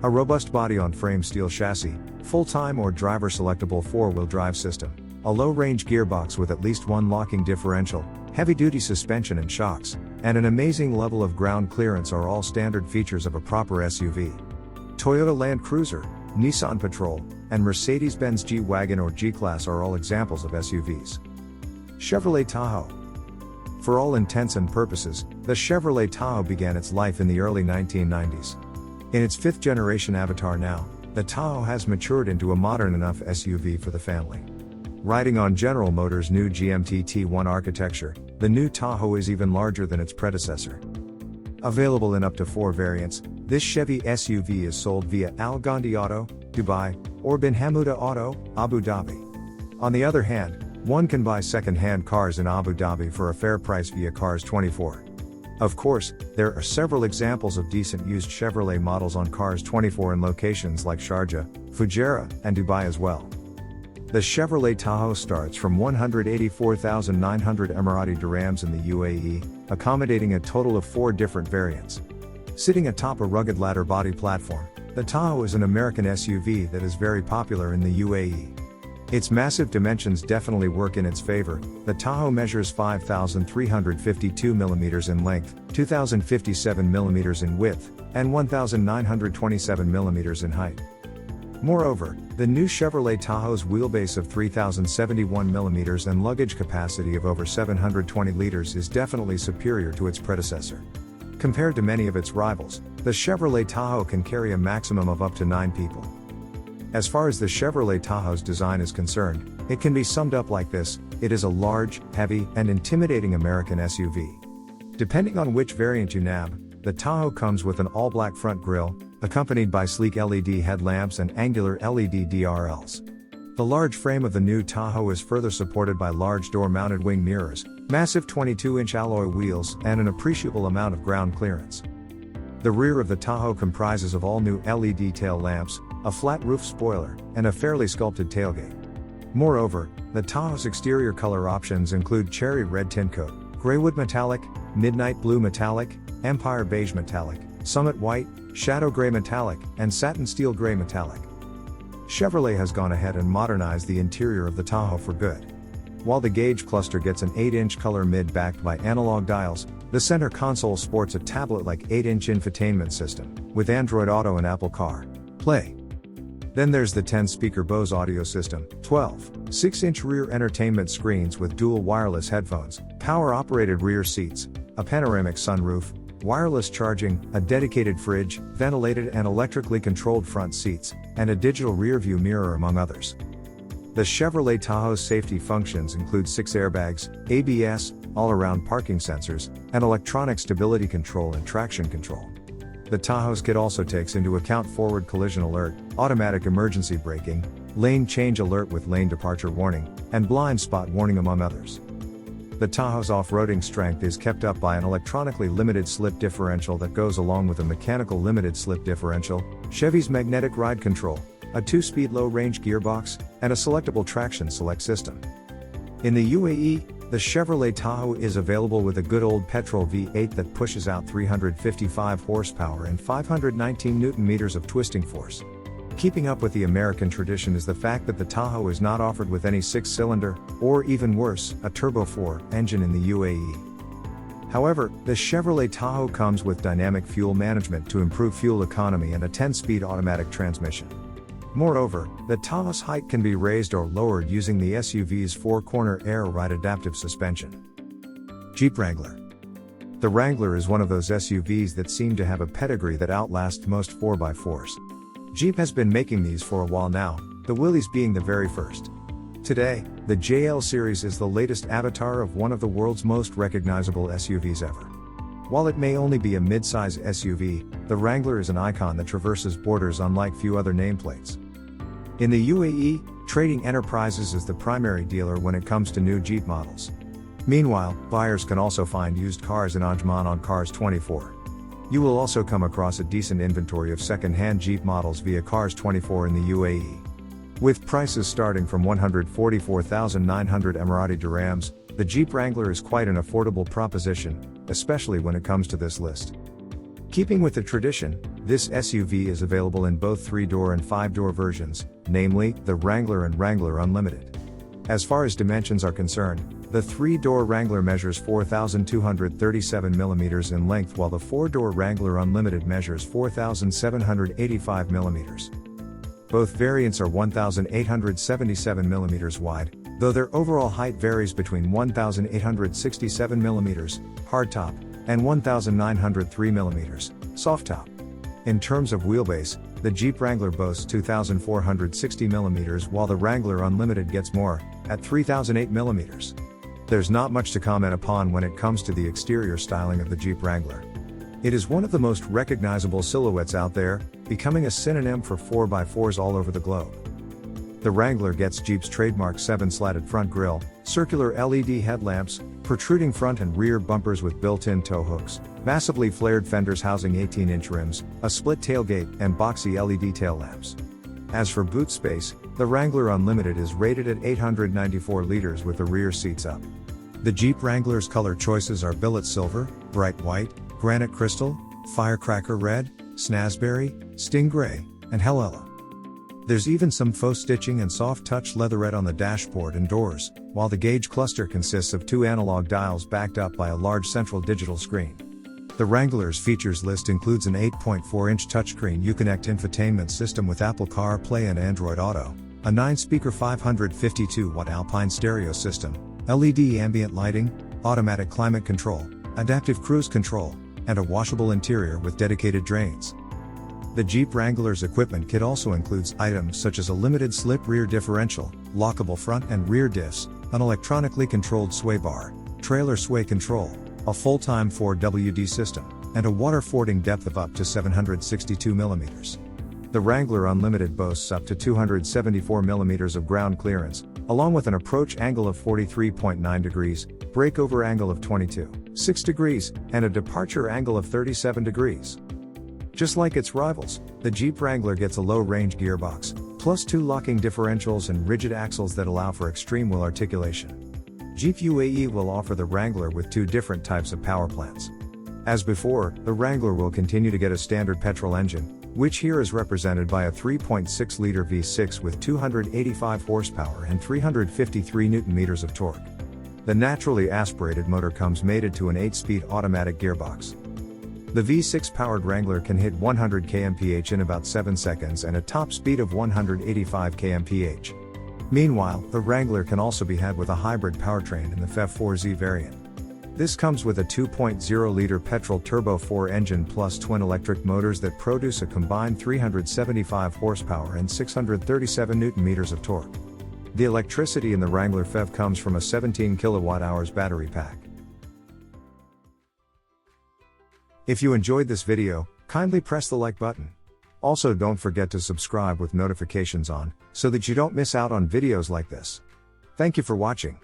A robust body-on-frame steel chassis, full-time or driver-selectable four-wheel drive system, a low-range gearbox with at least one locking differential, heavy-duty suspension and shocks, and an amazing level of ground clearance are all standard features of a proper SUV. Toyota Land Cruiser, Nissan Patrol, and Mercedes-Benz G-Wagen or G-Class are all examples of SUVs. Chevrolet Tahoe. For all intents and purposes, the Chevrolet Tahoe began its life in the early 1990s. In its fifth-generation avatar now, the Tahoe has matured into a modern enough SUV for the family. Riding on General Motors' new GMT T1 architecture, the new Tahoe is even larger than its predecessor. Available in up to 4 variants, this Chevy SUV is sold via Al Gandhi Auto, Dubai, or Bin Hamuda Auto, Abu Dhabi. On the other hand, one can buy second-hand cars in Abu Dhabi for a fair price via Cars24. Of course, there are several examples of decent used Chevrolet models on Cars24 in locations like Sharjah, Fujairah, and Dubai as well. The Chevrolet Tahoe starts from 184,900 Emirati dirhams in the UAE, accommodating a total of 4 different variants. Sitting atop a rugged ladder body platform, the Tahoe is an American SUV that is very popular in the UAE. Its massive dimensions definitely work in its favor. The Tahoe measures 5,352 mm in length, 2,057 mm in width, and 1,927 mm in height. Moreover, the new Chevrolet Tahoe's wheelbase of 3,071 mm and luggage capacity of over 720 liters is definitely superior to its predecessor. Compared to many of its rivals, the Chevrolet Tahoe can carry a maximum of up to 9 people. As far as the Chevrolet Tahoe's design is concerned, it can be summed up like this: it is a large, heavy, and intimidating American SUV. Depending on which variant you nab, the Tahoe comes with an all-black front grille, accompanied by sleek LED headlamps and angular LED DRLs. The large frame of the new Tahoe is further supported by large door-mounted wing mirrors, massive 22-inch alloy wheels, and an appreciable amount of ground clearance. The rear of the Tahoe comprises of all-new LED tail lamps, a flat roof spoiler, and a fairly sculpted tailgate. Moreover, the Tahoe's exterior color options include cherry red tint coat, graywood metallic, midnight blue metallic, empire beige metallic, summit white, shadow gray metallic, and satin steel gray metallic. Chevrolet has gone ahead and modernized the interior of the Tahoe for good. While the gauge cluster gets an 8-inch color mid backed by analog dials, the center console sports a tablet-like 8-inch infotainment system, with Android Auto and Apple CarPlay. Then there's the 10-speaker Bose audio system, 12 6-inch rear entertainment screens with dual wireless headphones, power-operated rear seats, a panoramic sunroof, wireless charging, a dedicated fridge, ventilated and electrically controlled front seats, and a digital rear-view mirror among others. The Chevrolet Tahoe's safety functions include 6 airbags, ABS, all-around parking sensors, and electronic stability control and traction control. The Tahoe's kit also takes into account forward collision alert, automatic emergency braking, lane change alert with lane departure warning, and blind spot warning among others. The Tahoe's off-roading strength is kept up by an electronically limited slip differential that goes along with a mechanical limited slip differential, Chevy's magnetic ride control, a 2-speed low-range gearbox, and a selectable traction select system. In the UAE, the Chevrolet Tahoe is available with a good old petrol V8 that pushes out 355 horsepower and 519 Nm of twisting force. Keeping up with the American tradition is the fact that the Tahoe is not offered with any 6-cylinder, or even worse, a Turbo 4 engine in the UAE. However, the Chevrolet Tahoe comes with dynamic fuel management to improve fuel economy and a 10-speed automatic transmission. Moreover, the Tahoe's height can be raised or lowered using the SUV's 4-corner air ride adaptive suspension. Jeep Wrangler. The Wrangler is one of those SUVs that seem to have a pedigree that outlasts most 4x4s. Jeep has been making these for a while now, the Willys being the very first. Today, the JL series is the latest avatar of one of the world's most recognizable SUVs ever. While it may only be a mid-size SUV, the Wrangler is an icon that traverses borders unlike few other nameplates. In the UAE, Trading Enterprises is the primary dealer when it comes to new Jeep models. Meanwhile, buyers can also find used cars in Ajman on Cars24. You will also come across a decent inventory of second-hand Jeep models via Cars24 in the UAE. With prices starting from 144,900 Emirati dirhams, the Jeep Wrangler is quite an affordable proposition, especially when it comes to this list. Keeping with the tradition, This SUV is available in both 3-door and 5-door versions, namely, the Wrangler and Wrangler Unlimited. As far as dimensions are concerned, the 3-door Wrangler measures 4,237 mm in length while the 4-door Wrangler Unlimited measures 4,785 mm. Both variants are 1,877 mm wide, though their overall height varies between 1,867 mm, hardtop, and 1,903 mm, softtop. In terms of wheelbase, the Jeep Wrangler boasts 2,460 mm while the Wrangler Unlimited gets more, at 3,008 mm. There's not much to comment upon when it comes to the exterior styling of the Jeep Wrangler. It is one of the most recognizable silhouettes out there, becoming a synonym for 4x4s all over the globe. The Wrangler gets Jeep's trademark 7-slatted front grille, circular LED headlamps, protruding front and rear bumpers with built-in tow hooks, massively flared fenders housing 18-inch rims, a split tailgate, and boxy LED tail lamps. As for boot space, the Wrangler Unlimited is rated at 894 liters with the rear seats up. The Jeep Wrangler's color choices are billet silver, bright white, granite crystal, firecracker red, snazberry, stingray, and hellella. There's even some faux stitching and soft-touch leatherette on the dashboard and doors, while the gauge cluster consists of 2 analog dials backed up by a large central digital screen. The Wrangler's features list includes an 8.4-inch touchscreen Uconnect infotainment system with Apple CarPlay and Android Auto, a 9-speaker 552-watt Alpine stereo system, LED ambient lighting, automatic climate control, adaptive cruise control, and a washable interior with dedicated drains. The Jeep Wrangler's equipment kit also includes items such as a limited slip rear differential, lockable front and rear diffs, an electronically controlled sway bar, trailer sway control, a full-time 4WD system, and a water fording depth of up to 762 mm. The Wrangler Unlimited boasts up to 274 mm of ground clearance, along with an approach angle of 43.9 degrees, breakover angle of 22.6 degrees, and a departure angle of 37 degrees. Just like its rivals, the Jeep Wrangler gets a low-range gearbox, plus 2 locking differentials and rigid axles that allow for extreme wheel articulation. Jeep UAE will offer the Wrangler with 2 different types of power plants. As before, the Wrangler will continue to get a standard petrol engine, which here is represented by a 3.6-liter V6 with 285 horsepower and 353 Nm of torque. The naturally aspirated motor comes mated to an 8-speed automatic gearbox. The V6-powered Wrangler can hit 100 kmph in about 7 seconds and a top speed of 185 kmph. Meanwhile, the Wrangler can also be had with a hybrid powertrain in the FEV4Z variant. This comes with a 2.0-liter petrol turbo 4 engine plus twin electric motors that produce a combined 375 horsepower and 637 Nm of torque. The electricity in the Wrangler FEV comes from a 17 kWh battery pack. If you enjoyed this video, kindly press the like button. Also, don't forget to subscribe with notifications on, so that you don't miss out on videos like this. Thank you for watching.